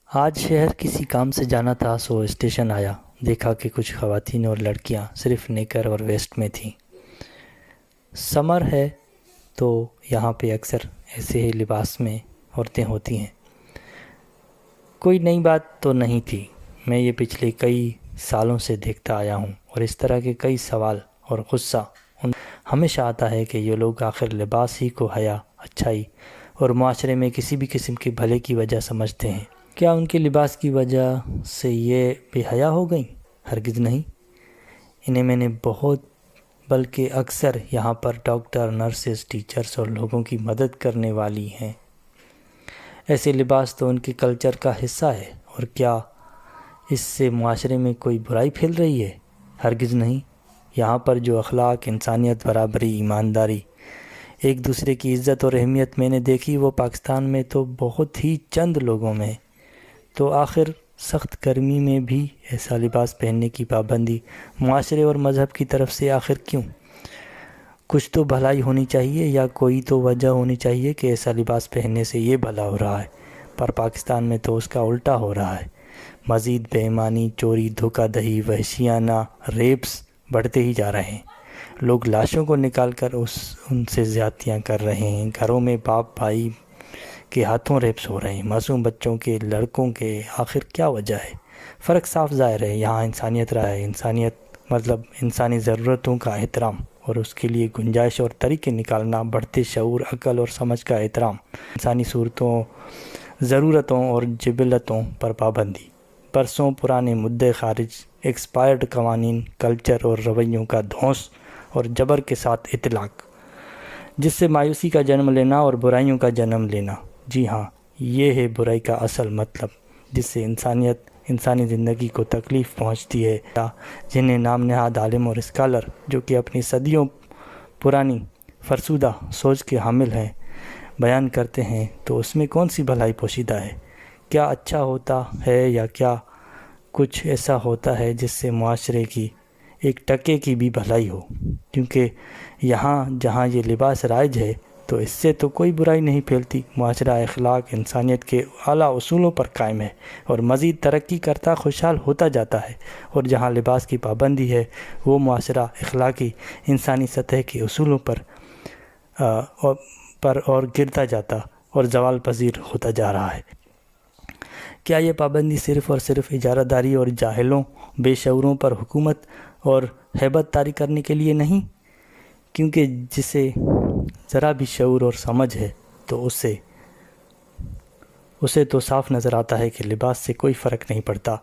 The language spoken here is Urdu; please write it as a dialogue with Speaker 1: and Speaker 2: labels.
Speaker 1: آج شہر کسی کام سے جانا تھا، سو اسٹیشن آیا، دیکھا کہ کچھ خواتین اور لڑکیاں صرف نیکر اور ویسٹ میں تھیں۔ سمر ہے تو یہاں پہ اکثر ایسے ہی لباس میں عورتیں ہوتی ہیں۔ کوئی نئی بات تو نہیں تھی، میں یہ پچھلے کئی سالوں سے دیکھتا آیا ہوں، اور اس طرح کے کئی سوال اور غصہ ہمیشہ آتا ہے کہ یہ لوگ آخر لباس ہی کو حیا، اچھائی اور معاشرے میں کسی بھی قسم کے بھلے کی وجہ سمجھتے ہیں۔ کیا ان کے لباس کی وجہ سے یہ بے حیا ہو گئیں؟ ہرگز نہیں۔ انہیں میں نے بہت بلکہ اکثر یہاں پر ڈاکٹر، نرسز، ٹیچرز اور لوگوں کی مدد کرنے والی ہیں۔ ایسے لباس تو ان کے کلچر کا حصہ ہے، اور کیا اس سے معاشرے میں کوئی برائی پھیل رہی ہے؟ ہرگز نہیں۔ یہاں پر جو اخلاق، انسانیت، برابری، ایمانداری، ایک دوسرے کی عزت اور اہمیت میں نے دیکھی، وہ پاکستان میں تو بہت ہی چند لوگوں میں۔ تو آخر سخت گرمی میں بھی ایسا لباس پہننے کی پابندی معاشرے اور مذہب کی طرف سے آخر کیوں؟ کچھ تو بھلائی ہونی چاہیے، یا کوئی تو وجہ ہونی چاہیے کہ ایسا لباس پہننے سے یہ بھلا ہو رہا ہے، پر پاکستان میں تو اس کا الٹا ہو رہا ہے۔ مزید بے ایمانی، چوری، دھوکہ دہی، وحشیانہ ریپس بڑھتے ہی جا رہے ہیں۔ لوگ لاشوں کو نکال کر ان سے زیادتیاں کر رہے ہیں۔ گھروں میں باپ بھائی کے ہاتھوں ریپس ہو رہے ہیں، معصوم بچوں کے، لڑکوں کے۔ آخر کیا وجہ ہے؟ فرق صاف ظاہر ہے، یہاں انسانیت رہا ہے۔ انسانیت مطلب انسانی ضرورتوں کا احترام، اور اس کے لیے گنجائش اور طریقے نکالنا، بڑھتے شعور، عقل اور سمجھ کا احترام، انسانی صورتوں، ضرورتوں اور جبلتوں پر پابندی، برسوں پرانے مدعے خارج، ایکسپائرڈ قوانین، کلچر اور رویوں کا دھونس اور جبر کے ساتھ اطلاق، جس سے مایوسی کا جنم لینا اور برائیوں کا جنم لینا۔ جی ہاں، یہ ہے برائی کا اصل مطلب، جس سے انسانی زندگی کو تکلیف پہنچتی ہے۔ جنہیں نام نہاد عالم اور اسکالر، جو کہ اپنی صدیوں پرانی فرسودہ سوچ کے حامل ہیں، بیان کرتے ہیں، تو اس میں کون سی بھلائی پوشیدہ ہے؟ کیا اچھا ہوتا ہے، یا کیا کچھ ایسا ہوتا ہے جس سے معاشرے کی ایک ٹکے کی بھی بھلائی ہو؟ کیونکہ یہاں جہاں یہ لباس رائج ہے، تو اس سے تو کوئی برائی نہیں پھیلتی۔ معاشرہ اخلاق، انسانیت کے اعلیٰ اصولوں پر قائم ہے، اور مزید ترقی کرتا، خوشحال ہوتا جاتا ہے۔ اور جہاں لباس کی پابندی ہے، وہ معاشرہ اخلاقی، انسانی سطح کے اصولوں پر اور گرتا جاتا اور زوال پذیر ہوتا جا رہا ہے۔ کیا یہ پابندی صرف اور صرف اجارہ داری اور جاہلوں، بے شعوروں پر حکومت اور ہیبت طاری کرنے کے لیے نہیں؟ کیونکہ جسے ذرا بھی شعور اور سمجھ ہے، تو اسے تو صاف نظر آتا ہے کہ لباس سے کوئی فرق نہیں پڑتا۔